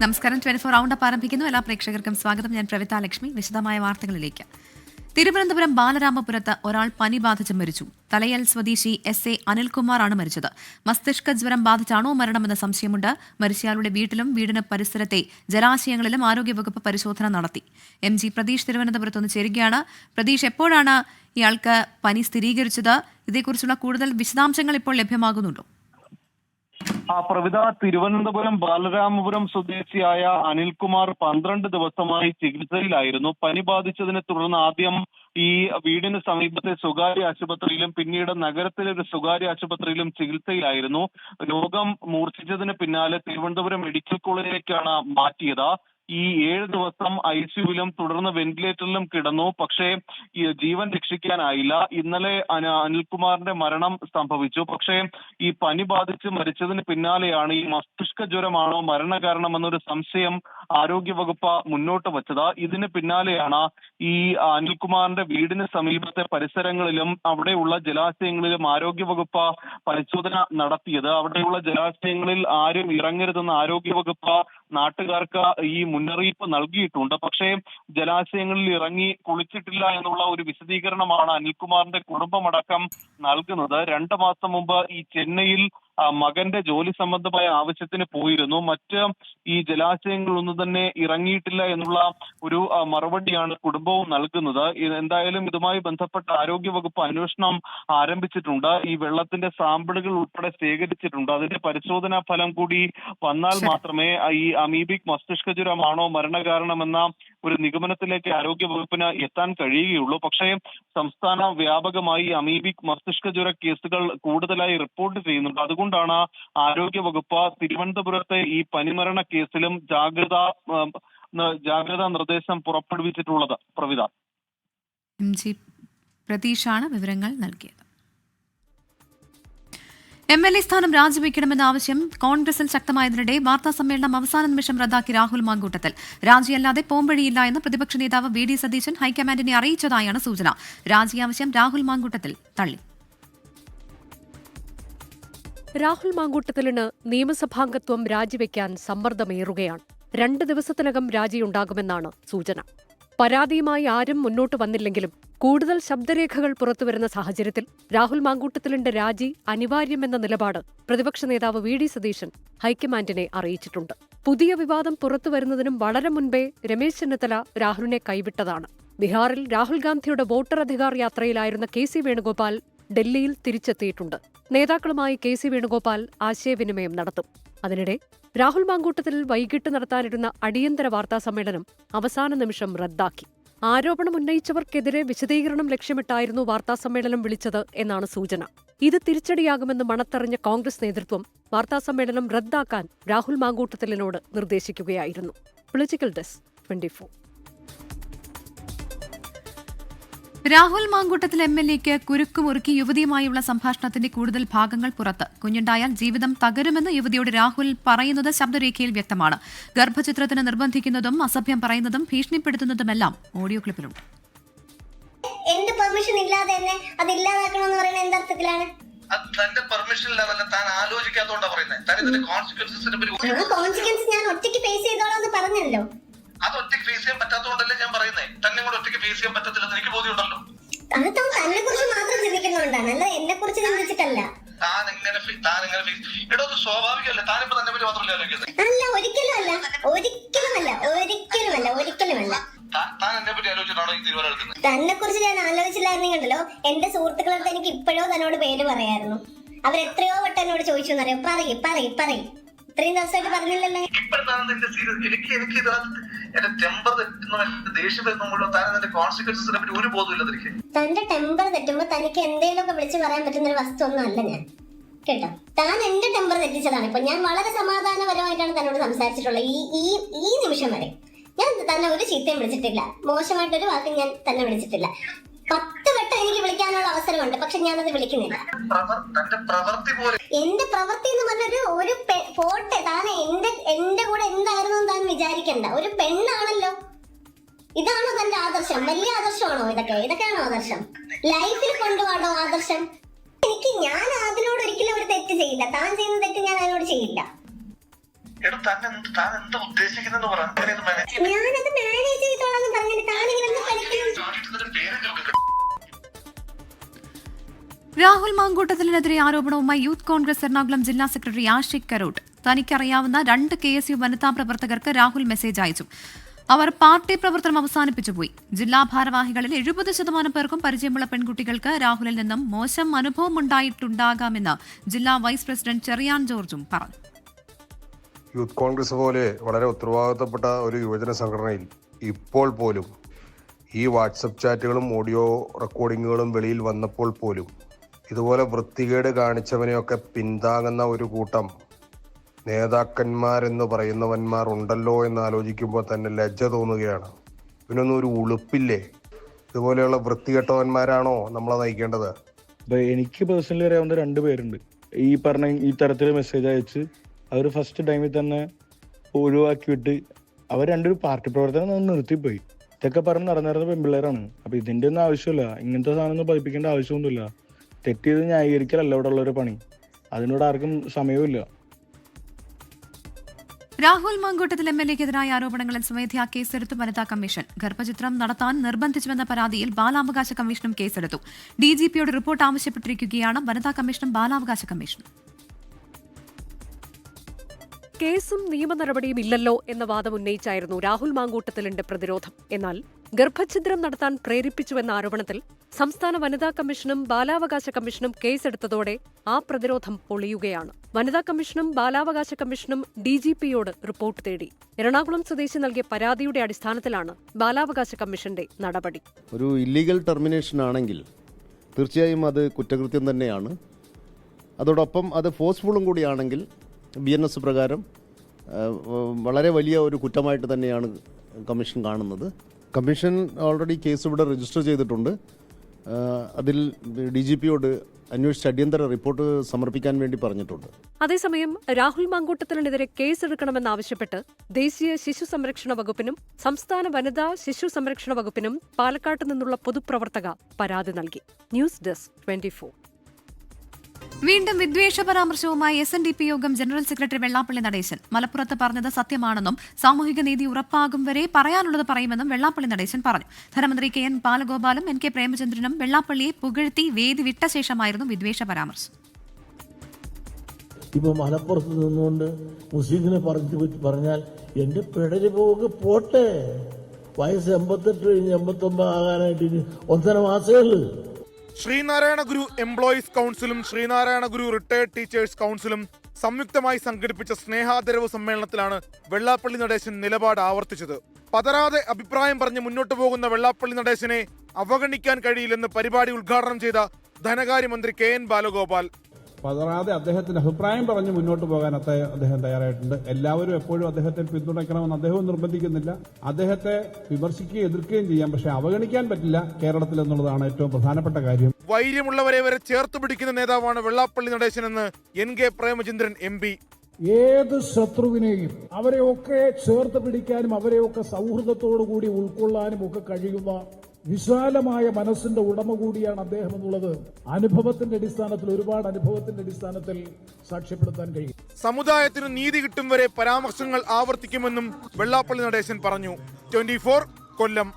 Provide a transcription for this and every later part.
നമസ്കാരം. 24 റൗണ്ടപ്പ് ആരംഭിക്കുന്നു. എല്ലാ പ്രേക്ഷകർക്കും സ്വാഗതം. ഞാൻ പ്രവിത ലക്ഷ്മി. വിശദമായ വാർത്തകളിലേക്ക്. തിരുവനന്തപുരം ബാലരാമപുരത്ത് ഒരാൾ പനി ബാധിച്ച് മരിച്ചു. തലയൽ സ്വദേശി SA അനിൽകുമാറാണ് മരിച്ചത്. മസ്തിഷ്ക ജ്വരം ബാധിച്ചാണോ മരണമെന്ന സംശയമുണ്ട്. മരിച്ചയാളുടെ വീട്ടിലും വീടിന് പരിസരത്തെ ജലാശയങ്ങളിലും ആരോഗ്യവകുപ്പ് പരിശോധന നടത്തി. MG പ്രതീഷ് തിരുവനന്തപുരത്തുനിന്ന് ചേരുകയാണ്. പ്രതീഷ്, എപ്പോഴാണ് ഇയാൾക്ക് പനി സ്ഥിരീകരിച്ചത്? ഇതേക്കുറിച്ചുള്ള കൂടുതൽ വിശദാംശങ്ങൾ ഇപ്പോൾ ലഭ്യമാകുന്നുണ്ടോ? പ്രവിത, തിരുവനന്തപുരം ബാലരാമപുരം സ്വദേശിയായ അനിൽകുമാർ 12 ദിവസമായി ചികിത്സയിലായിരുന്നു. പനി ബാധിച്ചതിനെ തുടർന്ന് ആദ്യം ഈ വീടിന് സമീപത്തെ സ്വകാര്യ ആശുപത്രിയിലും പിന്നീട് നഗരത്തിലെ ഒരു സ്വകാര്യ ആശുപത്രിയിലും ചികിത്സയിലായിരുന്നു. രോഗം മൂർച്ഛിച്ചതിന് പിന്നാലെ തിരുവനന്തപുരം മെഡിക്കൽ കോളേജിലേക്കാണ് മാറ്റിയത്. ഈ 7 ദിവസം ICUവിലും തുടർന്ന് വെന്റിലേറ്ററിലും കിടന്നു. പക്ഷേ ജീവൻ രക്ഷിക്കാനായില്ല. ഇന്നലെ അനിൽകുമാറിന്റെ മരണം സംഭവിച്ചു. പക്ഷേ ഈ പനി ബാധിച്ച് മരിച്ചതിന് പിന്നാലെയാണ് ഈ മസ്തിഷ്ക ജ്വരമാണോ മരണകാരണമെന്നൊരു സംശയം ആരോഗ്യവകുപ്പ് മുന്നോട്ട് വച്ചത്. ഇതിന് പിന്നാലെയാണ് ഈ അനിൽകുമാറിന്റെ വീടിന് സമീപത്തെ പരിസരങ്ങളിലും അവിടെയുള്ള ജലാശയങ്ങളിലും ആരോഗ്യവകുപ്പ് പരിശോധന നടത്തിയത്. അവിടെയുള്ള ജലാശയങ്ങളിൽ ആരും ഇറങ്ങരുതെന്ന് ആരോഗ്യവകുപ്പ് നാട്ടുകാർക്ക് ഈ മുന്നറിയിപ്പ് നൽകിയിട്ടുണ്ട്. പക്ഷേ ജലാശയങ്ങളിൽ ഇറങ്ങി കുളിച്ചിട്ടില്ല എന്നുള്ള ഒരു വിശദീകരണമാണ് അനിൽകുമാറിന്റെ കുടുംബമടക്കം നൽകുന്നത്. 2 മാസം മുമ്പ് ഈ ചെന്നൈയിൽ മകന്റെ ജോലി സംബന്ധമായ ആവശ്യത്തിന് പോയിരുന്നു. മറ്റ് ഈ ജലാശയങ്ങളൊന്നും തന്നെ ഇറങ്ങിയിട്ടില്ല എന്നുള്ള ഒരു മറുപടിയാണ് കുടുംബവും നൽകുന്നത്. എന്തായാലും ഇതുമായി ബന്ധപ്പെട്ട ആരോഗ്യവകുപ്പ് അന്വേഷണം ആരംഭിച്ചിട്ടുണ്ട്. ഈ വെള്ളത്തിന്റെ സാമ്പിളുകൾ ഉൾപ്പെടെ ശേഖരിച്ചിട്ടുണ്ട്. അതിന്റെ പരിശോധനാ ഫലം കൂടി വന്നാൽ മാത്രമേ ഈ അമീബിക് മസ്തിഷ്ക ജ്വരമാണോ മരണകാരണമെന്ന ഒരു നിഗമനത്തിലേക്ക് ആരോഗ്യവകുപ്പിന് എത്താൻ കഴിയുകയുള്ളൂ. പക്ഷേ സംസ്ഥാന വ്യാപകമായി അമീബിക് മസ്തിഷ്ക ജ്വര കേസുകൾ കൂടുതലായി റിപ്പോർട്ട് ചെയ്യുന്നുണ്ട്. അതുകൊണ്ടാണ് ആരോഗ്യവകുപ്പ് തിരുവനന്തപുരത്തെ ഈ പനിമരണ കേസിലും ജാഗ്രതാ നിർദ്ദേശം പുറപ്പെടുവിച്ചിട്ടുള്ളത്. പ്രവിത, MG പ്രതീഷാണ് വിവരങ്ങൾ നൽകിയത്. MLA സ്ഥാനം രാജിവെക്കണമെന്ന ആവശ്യം കോൺഗ്രസിൽ ശക്തമായതിനിടെ വാർത്താ സമ്മേളനം അവസാന നിമിഷം റദ്ദാക്കി രാഹുൽ മാങ്കൂട്ടത്തിൽ. രാജിയല്ലാതെ പോംവഴിയില്ല എന്ന് പ്രതിപക്ഷ നേതാവ് VD സതീശൻ ഹൈക്കമാൻഡിനെ അറിയിച്ചതായാണ് സൂചന. രാജി ആവശ്യം രാഹുൽ മാങ്കൂട്ടത്തിൽ തള്ളി. രാഹുൽ മാങ്കൂട്ടത്തിലിന് നിയമസഭാംഗത്വം രാജിവെക്കാൻ സമ്മർദ്ദമേറുകയാണ്. 2 ദിവസത്തിനകം രാജിയുണ്ടാകുമെന്നാണ് സൂചന. പരാതിയുമായി ആരും മുന്നോട്ട് വന്നില്ലെങ്കിലും കൂടുതൽ ശബ്ദരേഖകൾ പുറത്തുവരുന്ന സാഹചര്യത്തിൽ രാഹുൽ മാങ്കൂട്ടത്തിലിന്റെ രാജി അനിവാര്യമെന്ന നിലപാട് പ്രതിപക്ഷ നേതാവ് VD സതീശൻ ഹൈക്കമാൻഡിനെ അറിയിച്ചിട്ടുണ്ട്. പുതിയ വിവാദം പുറത്തുവരുന്നതിനും വളരെ മുൻപേ രമേശ് രാഹുലിനെ കൈവിട്ടതാണ്. ബീഹാറിൽ രാഹുൽ ഗാന്ധിയുടെ വോട്ടർ അധികാർ യാത്രയിലായിരുന്ന KC വേണുഗോപാൽ ഡൽഹിയിൽ തിരിച്ചെത്തിയിട്ടുണ്ട്. നേതാക്കളുമായി KC വേണുഗോപാൽ ആശയവിനിമയം നടത്തും. അതിനിടെ രാഹുൽ മാങ്കൂട്ടത്തിൽ വൈകിട്ട് നടത്താനിരുന്ന അടിയന്തര വാർത്താ സമ്മേളനം അവസാന നിമിഷം റദ്ദാക്കി. ആരോപണം ഉന്നയിച്ചവർക്കെതിരെ വിശദീകരണം ലക്ഷ്യമിട്ടായിരുന്നു വാർത്താസമ്മേളനം വിളിച്ചത് എന്നാണ് സൂചന. ഇത് തിരിച്ചടിയാകുമെന്ന് മണത്തറിഞ്ഞ കോൺഗ്രസ് നേതൃത്വം വാർത്താസമ്മേളനം റദ്ദാക്കാൻ രാഹുൽ മാങ്കൂട്ടത്തിലിനോട് നിർദ്ദേശിക്കുകയായിരുന്നു. Political desk 24. രാഹുൽ മാങ്കൂട്ടത്തിൽ MLAക്ക് കുരുക്കുമുറുക്കി യുവതിയുമായുള്ള സംഭാഷണത്തിന്റെ കൂടുതൽ ഭാഗങ്ങൾ പുറത്ത്. കുഞ്ഞുണ്ടായാൽ ജീവിതം തകരുമെന്ന് യുവതിയോട് രാഹുൽ പറയുന്നത് ശബ്ദരേഖയിൽ വ്യക്തമാണ്. ഗർഭചിത്രത്തിന് നിർബന്ധിക്കുന്നതും അസഭ്യം പറയുന്നതും ഭീഷണിപ്പെടുത്തുന്നതുമെല്ലാം ഓഡിയോ ക്ലിപ്പിലുണ്ട്. എന്റെ പെർമിഷൻ ഇല്ലാതെ തന്നെ അത് ഇല്ലാതാക്കണമെന്ന് പറയുന്നത് എന്തർത്ഥത്തിലാണ്? തന്റെ പെർമിഷൻ ലെവലിൽ താൻ ആലോചിക്കാത്തോണ്ടാ പറയുന്നത്. കോൺസിക്വൻസ് ഞാൻ ഒറ്റയ്ക്ക് ഫേസ് ചെയ്തോളാം എന്ന് പറഞ്ഞല്ലോ. അത് ഒറ്റയ്ക്ക് ഫേസ് ചെയ്യാൻ പറ്റാത്തതുകൊണ്ടല്ലേ ഞാൻ പറയുന്നത്. തന്നെ കൂടെ ഒറ്റയ്ക്ക് ഫേസ് ചെയ്യാൻ പറ്റത്തില്ലെന്ന് എനിക്ക് ബോധ്യമുണ്ടല്ലോ. അത് തന്നെ കുറിച്ച് മാത്രം ചിന്തിക്കുന്നതുകൊണ്ടാണ്, അല്ല എന്നെ കുറിച്ച് ചിന്തിച്ചിട്ടല്ല. താൻ എങ്ങനെ എടോ, അത് സ്വാഭാവികമല്ലേ. താനിപ്പോ തന്നെ പറ്റി മാത്രമല്ല ആലോചിക്കുന്നത്. അല്ല, ഒരിക്കലുമല്ല. താൻ എന്നെ പറ്റി ആലോചിച്ചിട്ടാണോ ഈ തീരുമാനം എടുക്കുന്നത്? തന്നെ കുറിച്ച് ഞാൻ ആലോചിച്ചില്ലായിരുന്നെങ്കിലോ എന്റെ സുഹൃത്തുക്കളടുത്ത് എനിക്ക് ഇപ്പോഴോ തന്നോട് പേര് പറയായിരുന്നു. അവരെത്രയോ വട്ടം എന്നോട് ചോദിച്ചു എന്നറിയോ. പറയും ഇത്രയും ദിവസമായിട്ട് പറഞ്ഞില്ലല്ലോ. ഇപ്പോഴത്താണ് എന്റെ സീരിയസ്. എനിക്ക് എന്റെ ടെമ്പർ തെറ്റുന്ന ദേഷ്യം വരുമ്പോഴോ താൻ എന്റെ കോൺസിക്വൻസിനെ പറ്റി ഒരു ബോധമില്ല. എനിക്ക് തന്റെ ടെമ്പർ തെറ്റുമ്പോ തനിക്ക് എന്തെങ്കിലുമൊക്കെ വിളിച്ചു പറയാൻ പറ്റുന്ന ഒരു വസ്തു ഒന്നും അല്ല ഞാൻ, കേട്ടോ. താൻ എന്റെ ടെമ്പർ തെറ്റിച്ചതാണ്. ഇപ്പൊ ഞാൻ വളരെ സമാധാനപരമായിട്ടാണ് തന്നോട് സംസാരിച്ചിട്ടുള്ളത്. ഈ നിമിഷം വരെ ഞാൻ തന്നെ ഒരു ചീത്തയും വിളിച്ചിട്ടില്ല, മോശമായിട്ടൊരു വാക്കും ഞാൻ തന്നെ വിളിച്ചിട്ടില്ല. 10 വട്ടം എനിക്ക് വിളിക്കാനുള്ള അവസരമുണ്ട്, പക്ഷെ ഞാനത് വിളിക്കുന്നില്ല. എന്റെ പ്രവൃത്തി എന്ന് പറഞ്ഞൊരു പോട്ടെ, താൻ എന്റെ കൂടെ എന്തായിരുന്നു താൻ വിചാരിക്കണ്ട. ഒരു പെണ്ണാണല്ലോ. ഇതാണോ തന്റെ ആദർശം? വലിയ ആദർശമാണോ ഇതൊക്കെയാണോ ആദർശം? ലൈഫിൽ കൊണ്ടുപോകണോ ആദർശം? ഞാൻ അതിനോട് ഒരിക്കലും ഒരു തെറ്റ് ചെയ്യില്ല. താൻ ചെയ്യുന്ന തെറ്റ് ഞാൻ അതിനോട് ചെയ്യില്ല. എടാ താൻ എന്താ ഉദ്ദേശിക്കുന്നെന്ന് പറ. ഞാനത് മാനേജ് ചെയ്തോളാം പറഞ്ഞിട്ട് താനിങ്ങനെ പഠിക്കണം. രാഹുൽ മാങ്കൂട്ടത്തിനെതിരെ ആരോപണവുമായി യൂത്ത് കോൺഗ്രസ് എറണാകുളം ജില്ലാ സെക്രട്ടറി ആഷിഖ് കരോട്ട്. തനിക്കറിയാവുന്ന 2 KSU വനിതാ പ്രവർത്തകർക്ക് രാഹുൽ മെസ്സേജ് അയച്ചു. അവർ പാർട്ടി പ്രവർത്തനം അവസാനിപ്പിച്ചുപോയി. ജില്ലാ ഭാരവാഹികളിൽ 70% പേർക്കും പരിചയമുള്ള പെൺകുട്ടികൾക്ക് രാഹുലിൽ നിന്നും മോശം അനുഭവം ഉണ്ടായിട്ടുണ്ടാകാമെന്ന് ജില്ലാ വൈസ് പ്രസിഡന്റ് ചെറിയാൻ ജോർജും പറഞ്ഞു. യൂത്ത് കോൺഗ്രസ് പോലെ വളരെ ഉത്തരവാദിത്തപ്പെട്ട ഒരു യുവജന സംഘടനയിൽ ഇപ്പോൾ പോലും ഈ വാട്സപ്പ് ചാറ്റുകളും ഓഡിയോ റെക്കോർഡിങ്ങുകളും വെളിയിൽ വന്നപ്പോൾ പോലും ഇതുപോലെ വൃത്തികേട് കാണിച്ചവനെയൊക്കെ പിന്താങ്ങുന്ന ഒരു കൂട്ടം നേതാക്കന്മാരെന്ന് പറയുന്നവന്മാർ ഉണ്ടല്ലോ എന്ന് ആലോചിക്കുമ്പോൾ തന്നെ ലജ്ജ തോന്നുകയാണ്. ഇതിനൊന്നും ഒരു ഉളുപ്പില്ലേ? ഇതുപോലെയുള്ള വൃത്തികെട്ടവന്മാരാണോ നമ്മളെ നയിക്കേണ്ടത്? എനിക്ക് പേഴ്സണലി അറിയാവുന്ന 2 പേരുണ്ട് ഈ തരത്തിൽ മെസ്സേജ് അയച്ച് അവർ ഫസ്റ്റ് ടൈമിൽ തന്നെ ഒഴിവാക്കി വിട്ട് അവർ 2 പാർട്ടി പ്രവർത്തനം നിർത്തിപ്പോയി. ഇതൊക്കെ പറഞ്ഞ് നടന്നിരുന്ന പെൺപിള്ളേരാണ്. അപ്പൊ ഇതിന്റെ ഒന്നും ആവശ്യമില്ല. ഇങ്ങനത്തെ സാധനം ഒന്നും പതിപ്പിക്കേണ്ട ആവശ്യമൊന്നുമില്ല. തെറ്റ് ചെയ്ത് ന്യായീകരിക്കലല്ല ഇവിടെ ഉള്ളൊരു പണി. അതിനോട് ആർക്കും സമയവുമില്ല. രാഹുൽ മാങ്കൂട്ടത്തിൽ MLA-ക്കെതിരായ ആരോപണങ്ങളിൽ സ്വമേധയാ കേസെടുത്തു വനിതാ കമ്മീഷൻ. ഗർഭചിത്രം നടത്താൻ നിർബന്ധിച്ചുവെന്ന പരാതിയിൽ ബാലാവകാശ കമ്മീഷനും കേസെടുത്തു. DGPയോട് റിപ്പോർട്ട് ആവശ്യപ്പെട്ടിരിക്കുകയാണ് വനിതാ കമ്മീഷനും ബാലാവകാശ കമ്മീഷനും. കേസും നിയമ നടപടിയും ഇല്ലല്ലോ എന്ന വാദം ഉന്നയിച്ചായിരുന്നു രാഹുൽ മാങ്കൂട്ടത്തിലിന്റെ പ്രതിരോധം. എന്നാൽ ഗർഭഛിദ്രം നടത്താൻ പ്രേരിപ്പിച്ചുവെന്ന ആരോപണത്തിൽ സംസ്ഥാന വനിതാ കമ്മീഷനും ബാലാവകാശ കമ്മീഷനും കേസെടുത്തതോടെ ആ പ്രതിരോധം പൊളിയുകയാണ്. വനിതാ കമ്മീഷനും ബാലാവകാശ കമ്മീഷനും DGPയോട് റിപ്പോർട്ട് തേടി. എറണാകുളം സ്വദേശി നൽകിയ പരാതിയുടെ അടിസ്ഥാനത്തിലാണ് ബാലാവകാശ കമ്മീഷന്റെ നടപടി. ഒരു ഇല്ലീഗൽ ടെർമിനേഷൻ ആണെങ്കിൽ തീർച്ചയായും അത് കുറ്റകൃത്യം തന്നെയാണ്. അതോടൊപ്പം അത് ഫോഴ്സ്ഫുള്ളും കൂടിയാണെങ്കിൽ BNS പ്രകാരം വളരെ വലിയ ഒരു കുറ്റമായിട്ട് തന്നെയാണ് കമ്മീഷൻ കാണുന്നത്. കമ്മീഷൻ ഓൾറെഡി കേസ് ഇവിടെ രജിസ്റ്റർ ചെയ്തിട്ടുണ്ട്. അതിൽ DGPയോട് അന്വേഷിച്ച് അടിയന്തര റിപ്പോർട്ട് സമർപ്പിക്കാൻ വേണ്ടി പറഞ്ഞിട്ടുണ്ട്. അതേസമയം രാഹുൽ മാങ്കൂട്ടത്തിനെതിരെ കേസെടുക്കണമെന്നാവശ്യപ്പെട്ട് ദേശീയ ശിശു സംരക്ഷണ വകുപ്പിനും സംസ്ഥാന വനിതാ ശിശു സംരക്ഷണ വകുപ്പിനും പാലക്കാട്ട് നിന്നുള്ള പൊതുപ്രവർത്തക പരാതി നൽകി. News desk 24. വീണ്ടും വിദ്വേഷ പരാമർശവുമായി SNDP യോഗം ജനറൽ സെക്രട്ടറി വെള്ളാപ്പള്ളി നടേശൻ. മലപ്പുറത്ത് പറഞ്ഞത് സത്യമാണെന്നും സാമൂഹിക നീതി ഉറപ്പാകും വരെ പറയാനുള്ളത് പറയുമെന്നും വെള്ളാപ്പള്ളി നടേശൻ പറഞ്ഞു. ധനമന്ത്രി KN ബാലഗോപാലും NK പ്രേമചന്ദ്രനും വെള്ളാപ്പള്ളിയെ പുകഴ്ത്തി വേദി വിട്ട ശേഷമായിരുന്നു വിദ്വേഷ പരാമർശം. ഇപ്പൊ മലപ്പുറത്ത് നിന്നുകൊണ്ട് മുസ്ലിങ്ങളെ പറഞ്ഞാൽ എന്റെ പിടര് പോട്ടെ. വയസ്സ് 88 89 ആകാനായിട്ട് ഇനി 1.5 മാസമേ ഉള്ളൂ. ശ്രീനാരായണ ഗുരു എംപ്ലോയീസ് കൗൺസിലും ശ്രീനാരായണ ഗുരു റിട്ടയർഡ് ടീച്ചേഴ്സ് കൗൺസിലും സംയുക്തമായി സംഘടിപ്പിച്ച സ്നേഹാദരവ് സമ്മേളനത്തിലാണ് വെള്ളാപ്പള്ളി നടേശൻ നിലപാട് ആവർത്തിച്ചത്. പതരാതെ അഭിപ്രായം പറഞ്ഞ് മുന്നോട്ടു പോകുന്ന വെള്ളാപ്പള്ളി നടേശനെ അവഗണിക്കാൻ കഴിയില്ലെന്ന് പരിപാടി ഉദ്ഘാടനം ചെയ്ത ധനകാര്യമന്ത്രി KN ബാലഗോപാൽ. പതറാതെ അദ്ദേഹത്തിന്റെ അഭിപ്രായം പറഞ്ഞ് മുന്നോട്ട് പോകാൻ അദ്ദേഹം തയ്യാറായിട്ടുണ്ട്. എല്ലാവരും എപ്പോഴും അദ്ദേഹത്തെ പിന്തുണയ്ക്കണമെന്ന് അദ്ദേഹവും നിർബന്ധിക്കുന്നില്ല. അദ്ദേഹത്തെ വിമർശിക്കുകയും എതിർക്കുകയും ചെയ്യാം, പക്ഷെ അവഗണിക്കാൻ പറ്റില്ല കേരളത്തിൽ എന്നുള്ളതാണ് ഏറ്റവും പ്രധാനപ്പെട്ട കാര്യം. വൈര്യമുള്ളവരെ വരെ ചേർത്ത് പിടിക്കുന്ന നേതാവാണ് വെള്ളാപ്പള്ളി നടേശനെന്ന് NK പ്രേമചന്ദ്രൻ MP. ഏത് ശത്രുവിനെയും അവരെയൊക്കെ ചേർത്ത് പിടിക്കാനും അവരെയൊക്കെ സൗഹൃദത്തോടുകൂടി ഉൾക്കൊള്ളാനും ഒക്കെ കഴിയുന്ന വിശാലമായ മനസ്സിന്റെ ഉടമ കൂടിയാണ് അദ്ദേഹം എന്നുള്ളത് അനുഭവത്തിന്റെ അടിസ്ഥാനത്തിൽ, ഒരുപാട് അനുഭവത്തിന്റെ അടിസ്ഥാനത്തിൽ സാക്ഷ്യപ്പെടുത്താൻ കഴിയും. സമുദായത്തിന് നീതി കിട്ടും വരെ പരാമർശങ്ങൾ ആവർത്തിക്കുമെന്നും വെള്ളാപ്പള്ളി നടേശൻ പറഞ്ഞു. 24 കൊല്ലം.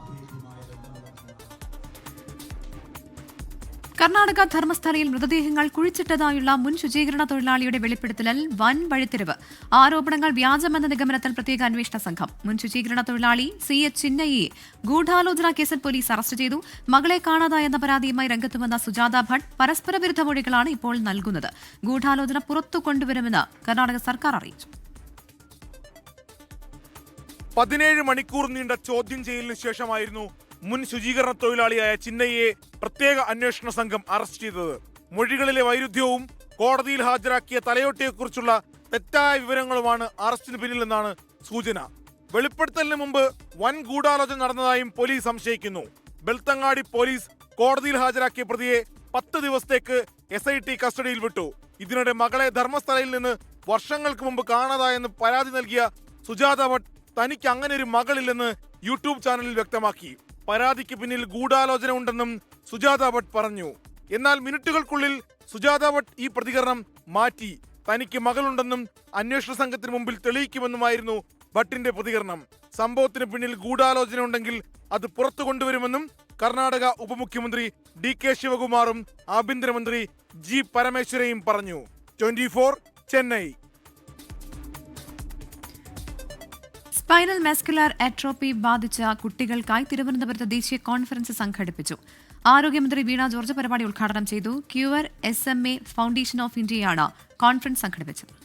കർണാടക ധർമ്മസ്ഥലയിൽ മൃതദേഹങ്ങൾ കുഴിച്ചിട്ടതായുള്ള മുൻ ശുചീകരണ തൊഴിലാളിയുടെ വെളിപ്പെടുത്തലിൽ വൻ വഴിത്തിരിവ്. ആരോപണങ്ങൾ വ്യാജമെന്ന നിഗമനത്തിൽ പ്രത്യേക അന്വേഷണ സംഘം. മുൻ ശുചീകരണ തൊഴിലാളി CH ചിന്നയ്യെ ഗൂഢാലോചന കേസിൽ പോലീസ് അറസ്റ്റ് ചെയ്തു. മകളെ കാണാതായെന്ന പരാതിയുമായി രംഗത്തുവന്ന സുജാത ഭട്ട് പരസ്പര വിരുദ്ധ മൊഴികളാണ് ഇപ്പോൾ നൽകുന്നത്. ഗൂഢാലോചന പുറത്തു കൊണ്ടുവരുമെന്ന് കർണാടക സർക്കാർ അറിയിച്ചു. 17 മണിക്കൂർ നീണ്ട ചോദ്യം ചെയ്യലിന് ശേഷമായിരുന്നു മുൻ ശുചീകരണ തൊഴിലാളിയായ ചിന്നയ്യെ പ്രത്യേക അന്വേഷണ സംഘം അറസ്റ്റ് ചെയ്തത്. മൊഴികളിലെ വൈരുദ്ധ്യവും കോടതിയിൽ ഹാജരാക്കിയ തലയോട്ടിയെക്കുറിച്ചുള്ള തെറ്റായ വിവരങ്ങളുമാണ് അറസ്റ്റിന് പിന്നിലെന്നാണ് സൂചന. വെളിപ്പെടുത്തലിന് മുമ്പ് വൻ ഗൂഢാലോചന നടന്നതായും പോലീസ് സംശയിക്കുന്നു. ബെൽത്തങ്ങാടി പോലീസ് കോടതിയിൽ ഹാജരാക്കിയ പ്രതിയെ 10 ദിവസത്തേക്ക് SIT കസ്റ്റഡിയിൽ വിട്ടു. ഇതിനിടെ മകളെ ധർമ്മസ്ഥലയിൽ നിന്ന് വർഷങ്ങൾക്ക് മുമ്പ് കാണാതായെന്ന് പരാതി നൽകിയ സുജാത ഭട്ട് തനിക്ക് അങ്ങനെ ഒരു മകളില്ലെന്ന് യൂട്യൂബ് ചാനലിൽ വ്യക്തമാക്കി. പരാതിക്ക് പിന്നിൽ ഗൂഢാലോചന ഉണ്ടെന്നും സുജാത ഭട്ട് പറഞ്ഞു. എന്നാൽ മിനിറ്റുകൾക്കുള്ളിൽ സുജാത ഭട്ട് ഈ പ്രതികരണം മാറ്റി. തനിക്ക് മകളുണ്ടെന്നും അന്വേഷണ സംഘത്തിന് മുമ്പിൽ തെളിയിക്കുമെന്നുമായിരുന്നു ഭട്ടിന്റെ പ്രതികരണം. സംഭവത്തിന് പിന്നിൽ ഗൂഢാലോചന ഉണ്ടെങ്കിൽ അത് പുറത്തു കൊണ്ടുവരുമെന്നും കർണാടക ഉപമുഖ്യമന്ത്രി DK ശിവകുമാറും ആഭ്യന്തരമന്ത്രി G പരമേശ്വരയും പറഞ്ഞു. 24 ചെന്നൈ. സ്പൈനൽ മസ്കുലാർ അട്രോഫി ബാധിച്ച കുട്ടികൾക്കായി തിരുവനന്തപുരത്ത് ദേശീയ കോൺഫറൻസ് സംഘടിപ്പിച്ചു. ആരോഗ്യമന്ത്രി വീണ ജോർജ് പരിപാടി ഉദ്ഘാടനം ചെയ്തു. ക്യൂർ SMA ഫൗണ്ടേഷൻ ഓഫ് ഇന്ത്യയാണ് കോൺഫറൻസ് സംഘടിപ്പിച്ചത്.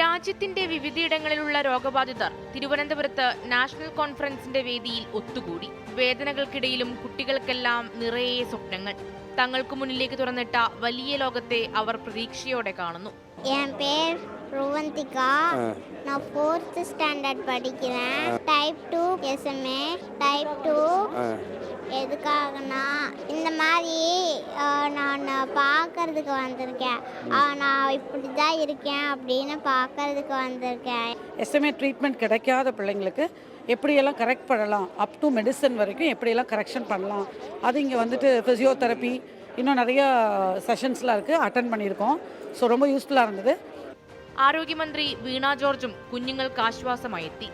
രാജ്യത്തിന്റെ വിവിധയിടങ്ങളിലുള്ള രോഗബാധിതർ തിരുവനന്തപുരത്ത് നാഷണൽ കോൺഫറൻസിന്റെ വേദിയിൽ ഒത്തുകൂടി. വേദനകൾക്കിടയിലും കുട്ടികൾക്കെല്ലാം നിറയെ സ്വപ്നങ്ങൾ. തങ്ങൾക്ക് മുന്നിലേക്ക് തുറന്നിട്ട വലിയ ലോകത്തെ അവർ പ്രതീക്ഷയോടെ കാണുന്നു. என் பேர் ருவந்திகா. நான் 4th ஸ்டாண்டர்ட் படிக்கிறேன். Type 2 SMA. டைப் 2 எதுக்காகனா இந்த மாதிரி நான் பார்க்கறதுக்கு வந்திருக்கேன். நான் இப்படி தான் இருக்கேன் அப்படின்னு பார்க்கறதுக்கு வந்திருக்கேன். SMA ட்ரீட்மெண்ட் கிடைக்காத பிள்ளைங்களுக்கு எப்படியெல்லாம் கரெக்ட் பண்ணலாம், அப் டு மெடிசன் வரைக்கும் எப்படியெல்லாம் கரெக்ஷன் பண்ணலாம், அது இங்கே வந்துட்டு ஃபிசியோதெரப்பி இன்னும் நிறைய செஷன்ஸ்லாம் இருக்குது, அட்டென்ட் பண்ணியிருக்கோம். ஸோ ரொம்ப யூஸ்ஃபுல்லாக இருந்தது. ആരോഗ്യമന്ത്രി വീണ ജോർജും കുഞ്ഞുങ്ങൾക്ക് ആശ്വാസമായി എത്തി.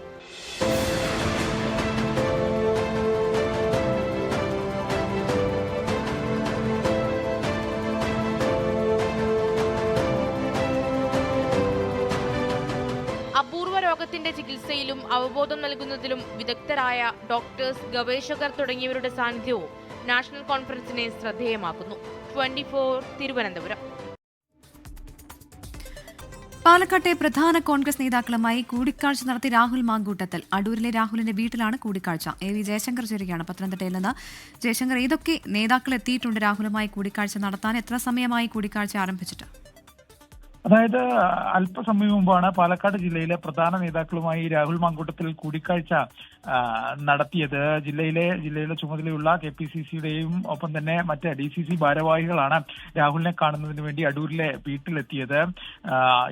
അപൂർവ രോഗത്തിന്റെ ചികിത്സയിലും അവബോധം നൽകുന്നതിലും വിദഗ്ധരായ ഡോക്ടേഴ്സ്, ഗവേഷകർ തുടങ്ങിയവരുടെ സാന്നിധ്യവും നാഷണൽ കോൺഫറൻസിനെ ശ്രദ്ധേയമാക്കുന്നു. 24 തിരുവനന്തപുരം. പാലക്കാട്ടെ പ്രധാന കോൺഗ്രസ് നേതാക്കളുമായി കൂടിക്കാഴ്ച നടത്തി രാഹുൽ മാങ്കൂട്ടത്തിൽ. അടൂരിലെ രാഹുലിന്റെ വീട്ടിലാണ് കൂടിക്കാഴ്ച. AV ജയശങ്കർ ചേരുകയാണ് പത്തനംതിട്ടയിൽ നിന്ന്. ജയശങ്കർ, ഏതൊക്കെ നേതാക്കൾ എത്തിയിട്ടുണ്ട് രാഹുലുമായി കൂടിക്കാഴ്ച നടത്താൻ? എത്ര സമയമായി കൂടിക്കാഴ്ച ആരംഭിച്ചിട്ട്? അതായത് അല്പസമയം മുമ്പാണ് പാലക്കാട് ജില്ലയിലെ പ്രധാന നേതാക്കളുമായി രാഹുൽ മാങ്കൂട്ടത്തിൽ കൂടിക്കാഴ്ച നടത്തിയത്. ജില്ലയിലെ ചുമതലയുള്ള KPCCയുടെയും ഒപ്പം തന്നെ മറ്റ് DCC ഭാരവാഹികളാണ് രാഹുലിനെ കാണുന്നതിന് വേണ്ടി അടൂരിലെ വീട്ടിലെത്തിയത്.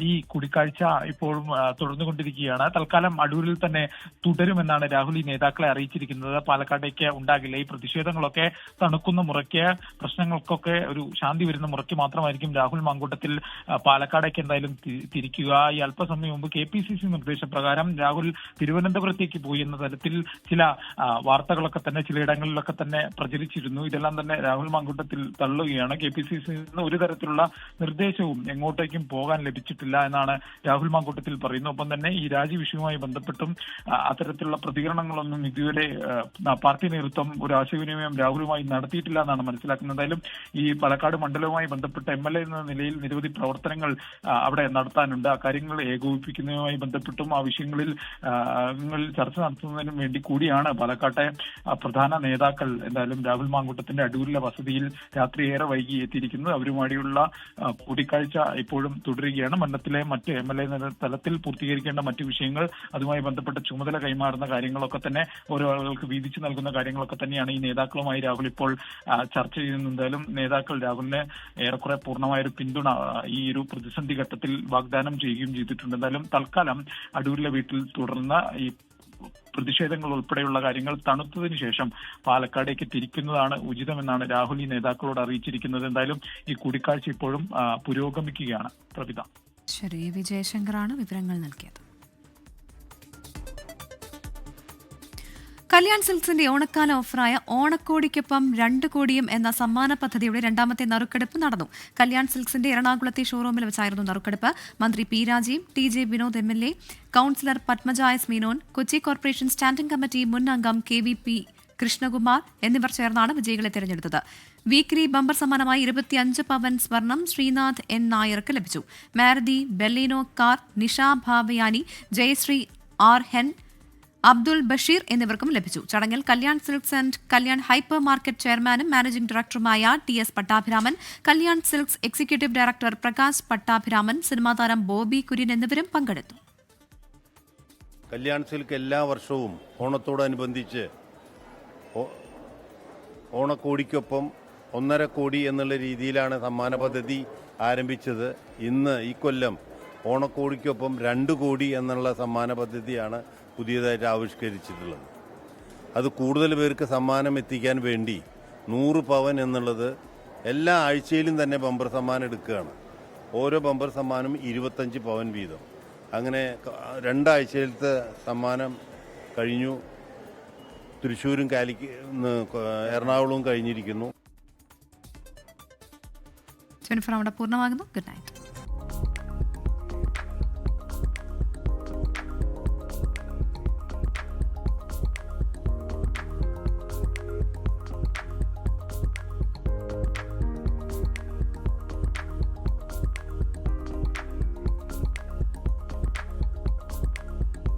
ഈ കൂടിക്കാഴ്ച ഇപ്പോഴും തുടർന്നുകൊണ്ടിരിക്കുകയാണ്. തൽക്കാലം അടൂരിൽ തന്നെ തുടരുമെന്നാണ് രാഹുൽ ഈ നേതാക്കളെ അറിയിച്ചിരിക്കുന്നത്. പാലക്കാട്ടേക്ക് ഉണ്ടാകില്ല. ഈ പ്രതിഷേധങ്ങളൊക്കെ തണുക്കുന്ന മുറയ്ക്ക്, പ്രശ്നങ്ങൾക്കൊക്കെ ഒരു ശാന്തി വരുന്ന മുറയ്ക്ക് മാത്രമായിരിക്കും രാഹുൽ മാങ്കൂട്ടത്തിൽ പാലക്കാടേക്ക് എന്തായാലും തിരിക്കുക. ഈ അല്പസമയം മുമ്പ് KPCC നിർദ്ദേശപ്രകാരം രാഹുൽ തിരുവനന്തപുരത്തേക്ക് പോയി എന്ന തരത്തിൽ ചില വാർത്തകളൊക്കെ തന്നെ ചിലയിടങ്ങളിലൊക്കെ തന്നെ പ്രചരിച്ചിരുന്നു. ഇതെല്ലാം തന്നെ രാഹുൽ മാങ്കൂട്ടത്തിൽ തള്ളുകയാണ്. KPCCയിൽ നിന്ന് ഒരു തരത്തിലുള്ള നിർദ്ദേശവും എങ്ങോട്ടേക്കും പോകാൻ ലഭിച്ചിട്ടില്ല എന്നാണ് രാഹുൽ മാങ്കൂട്ടത്തിൽ പറയുന്നത്. ഒപ്പം തന്നെ ഈ രാജി വിഷയവുമായി ബന്ധപ്പെട്ടും അത്തരത്തിലുള്ള പ്രതികരണങ്ങളൊന്നും ഇതുവരെ പാർട്ടി നേതൃത്വം ഒരു ആശയവിനിമയം രാഹുലുമായി നടത്തിയിട്ടില്ല എന്നാണ് മനസ്സിലാക്കുന്നത്. എന്തായാലും ഈ പാലക്കാട് മണ്ഡലവുമായി ബന്ധപ്പെട്ട MLA എന്ന നിലയിൽ നിരവധി പ്രവർത്തനങ്ങൾ അവിടെ നടത്താനുണ്ട്. ആ കാര്യങ്ങൾ ഏകോപിപ്പിക്കുന്നതുമായി ബന്ധപ്പെട്ടും ആ വിഷയങ്ങളിൽ ചർച്ച നടത്തുന്നതിനും വേണ്ടി കൂടിയാണ് പാലക്കാട്ടെ പ്രധാന നേതാക്കൾ എന്തായാലും രാഹുൽ മാങ്കൂട്ടത്തിന്റെ അടൂരിലെ വസതിയിൽ രാത്രി ഏറെ വൈകി എത്തിയിരിക്കുന്നത്. അവരുമായുള്ള കൂടിക്കാഴ്ച ഇപ്പോഴും തുടരുകയാണ്. മണ്ഡലത്തിലെ മറ്റ് MLA തലത്തിൽ പൂർത്തീകരിക്കേണ്ട മറ്റു വിഷയങ്ങൾ, അതുമായി ബന്ധപ്പെട്ട ചുമതല കൈമാറുന്ന കാര്യങ്ങളൊക്കെ തന്നെ ഓരോ ആളുകൾക്ക് വീതിച്ചു നൽകുന്ന കാര്യങ്ങളൊക്കെ തന്നെയാണ് ഈ നേതാക്കളുമായി രാഹുൽ ഇപ്പോൾ ചർച്ച ചെയ്യുന്നത്. എന്തായാലും നേതാക്കൾ രാഹുലിന് ഏറെക്കുറെ പൂർണ്ണമായൊരു പിന്തുണ ഈ ഒരു പ്രതിസന്ധി ഘട്ടത്തിൽ വാഗ്ദാനം ചെയ്യുകയും ചെയ്തിട്ടുണ്ട്. എന്തായാലും തൽക്കാലം അടൂരിലെ വീട്ടിൽ തുടർന്ന ഈ പ്രതിഷേധങ്ങൾ ഉൾപ്പെടെയുള്ള കാര്യങ്ങൾ തണുത്തതിന് ശേഷം പാലക്കാടേക്ക് തിരിക്കുന്നതാണ് ഉചിതമെന്നാണ് രാഹുൽ ഈ നേതാക്കളോട് അറിയിച്ചിരിക്കുന്നത്. എന്തായാലും ഈ കൂടിക്കാഴ്ച ഇപ്പോഴും പുരോഗമിക്കുകയാണ്. പ്രവിത. ശരി, വിജയശങ്കറാണ് വിവരങ്ങൾ നൽകിയത്. കല്യാൺ സിൽക്സിന്റെ ഓണക്കാല ഓഫറായ ഓണക്കോടിക്കൊപ്പം 2 കോടിയും എന്ന സമ്മാന പദ്ധതിയുടെ രണ്ടാമത്തെ നറുക്കെടുപ്പ് നടന്നു. കല്യാൺ സിൽക്സിന്റെ എറണാകുളത്തെ ഷോറൂമിൽ വെച്ചായിരുന്നു നറുക്കെടുപ്പ്. മന്ത്രി P Rajeev, TJ Vinod MLA, councillor Padmaja S Menon, Kochi corporation standing committee മുൻ അംഗം KVP കൃഷ്ണകുമാർ എന്നിവർ ചേർന്നാണ് വിജയികളെ തെരഞ്ഞെടുത്തത്. വീക്ക്ലി ബമ്പർ സമ്മാനമായി 25 പവൻ സ്വർണം ശ്രീനാഥ് N നായർക്ക് ലഭിച്ചു. Maruti Baleno car Nisha Bhavayani, Jayasree R ഹെൻ, അബ്ദുൾ ബഷീർ എന്നിവർക്കും ലഭിച്ചു. ചടങ്ങിൽ Kalyan silks and Kalyan hypermarket ചെയർമാനും മാനേജിംഗ് ഡയറക്ടറുമായ TS Pattabhiraman, Kalyan silks executive director Prakash Pattabhiraman, cinema താരം ബോബി കുര്യൻ എന്നിവരും പങ്കെടുത്തു. കല്യാൺ സിൽക്ക് എല്ലാ വർഷവും ഓണത്തോടനുബന്ധിച്ച് ഓണക്കോടിക്കൊപ്പം 1.5 കോടി എന്നുള്ള രീതിയിലാണ് സമ്മാന പദ്ധതി ആരംഭിച്ചത്. ഇന്ന് ഈ കൊല്ലം ഓണക്കോടിക്കൊപ്പം 2 കോടി എന്നുള്ള സമ്മാന പദ്ധതിയാണ് പുതിയതായിട്ട് ആവിഷ്കരിച്ചിട്ടുള്ളത്. അത് കൂടുതൽ പേർക്ക് സമ്മാനം എത്തിക്കാൻ വേണ്ടി 100 പവൻ എന്നുള്ളത് എല്ലാ ആഴ്ചയിലും തന്നെ ബമ്പർ സമ്മാനം എടുക്കുകയാണ്. ഓരോ ബമ്പർ സമ്മാനം 25 പവൻ വീതം. അങ്ങനെ 2 ആഴ്ചയിലത്തെ സമ്മാനം കഴിഞ്ഞു. തൃശ്ശൂരും എറണാകുളവും കഴിഞ്ഞിരിക്കുന്നു. അവിടെ പൂർണ്ണമാകുന്നു. Good night.